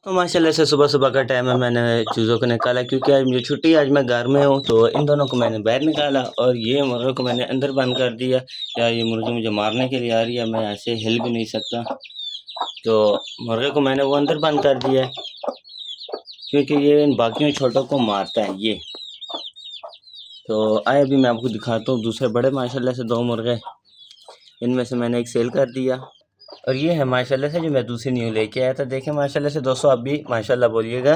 तो माशाल्लाह से सुबह-सुबह का टाइम है, मैंने चूज़ों को निकाला क्योंकि आज मुझे छुट्टी है, आज मैं घर में हूँ, तो इन दोनों को मैंने बाहर निकाला और ये मुर्गे को मैंने अंदर बंद कर दिया। या ये मुर्गी मुझे मारने के लिए आ रही है, मैं ऐसे हिल भी नहीं सकता, तो मुर्गे को मैंने वो अंदर बंद कर दिया है, क्योंकि ये इन बाकियों छोटों को मारता है ये। तो आए अभी मैं आपको दिखाता हूँ दूसरे बड़े माशाल्लाह से 2 मुर्गे, इनमें से मैंने एक सेल कर दिया और ये है माशाल्लाह से जो मैं दूसरी न्यू लेके आया था। देखें माशाल्लाह से दोस्तों, आप भी माशाल्लाह बोलिएगा।